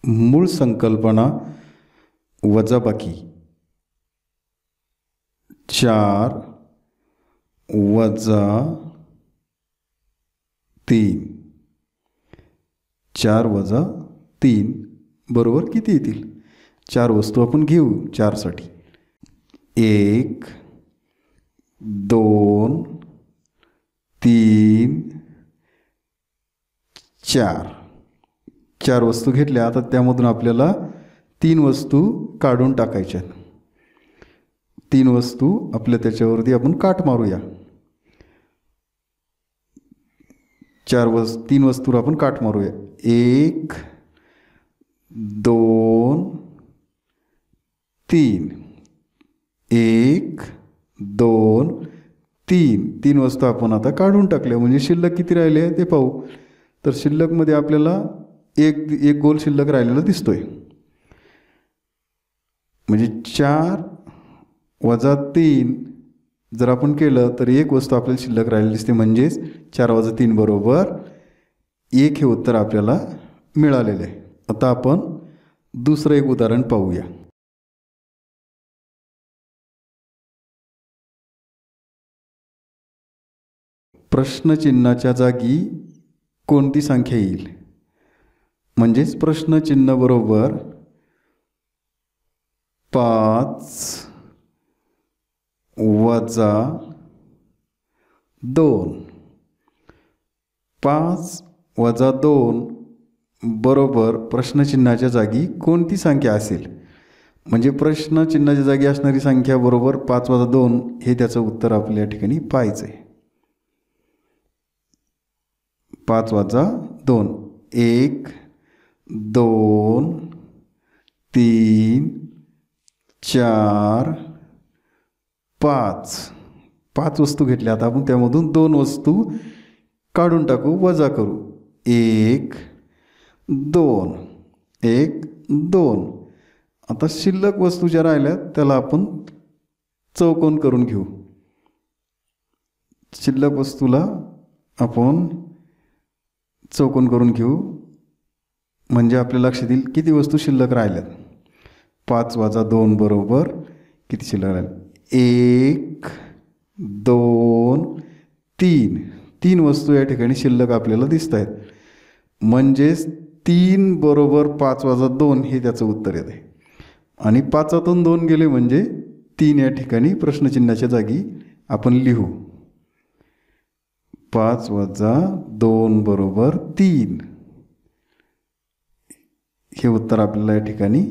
मूळ संकल्पना वजाबाकी 4 वजा 3 4 वजा 3 बरोबर किती येतील? 4 वस्तू आपण घेऊ 4 साठी 1 2 3 4 4 वस्तू घेतल्या. आता त्यामधून आपल्याला 3 वस्तू काढून टाकायच्या. 3 वस्तू आपल्या त्याच्यावरती आपण काट मारूया. 3 वस्तूवर आपण काट मारूया. 1 2 3 1 2 3 3 वस्तू आपण आता काढून टाकल्या. म्हणजे शिल्लक किती राहिले ते पाहू. तर शिल्लकमध्ये आपल्याला एक गोल शिल्लक राहिलेला दिसतोय. म्हणजे 4 वजा 3 जर आपण केलं तर एक वस्तू आपल्याला शिल्लक राहिलेली दिसते. म्हणजेच 4 वजा 3 बरोबर 1 हे उत्तर आपल्याला मिळालेले आहे. आता आपण दुसरं एक उदाहरण पाहूया. प्रश्नचिन्हाच्या जागी कोणती संख्या येईल? म्हणजेच प्रश्नचिन्ह बरोबर 5 वजा 2 5 वजा 2 बरोबर प्रश्नचिन्हाच्या जागी कोणती संख्या असेल? म्हणजे प्रश्नचिन्हाच्या जागी असणारी संख्या बरोबर 5 वजा 2 हे त्याचं उत्तर आपल्या या ठिकाणी पाहायचं आहे. 5 वजा 2 1 2 3 4 5 5 वस्तू घेतल्या. आता आपण त्यामधून 2 वस्तू काढून टाकू, वजा करू. 1 2 1 2. आता शिल्लक वस्तू ज्या राहिल्या त्याला आपण चौकोन करून घेऊ. शिल्लक वस्तूला आपण चौकोन करून घेऊ. म्हणजे आपल्या लक्षात येईल किती वस्तू शिल्लक राहिल्यात. 5 वजा 2 बरोबर किती शिल्लक राहिले? 1 2 3 3 वस्तू या ठिकाणी शिल्लक आपल्याला दिसत आहेत. म्हणजेच 3 बरोबर 5 वजा 2 हे त्याचं उत्तर येत आहे. आणि 5तून 2 गेले म्हणजे 3 या ठिकाणी प्रश्नचिन्हाच्या जागी आपण लिहू. 5 वजा 2 बरोबर 3 हे उत्तर आपल्याला या ठिकाणी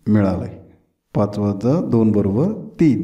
मिळालं आहे. 5 वजा 2 बरोबर 3.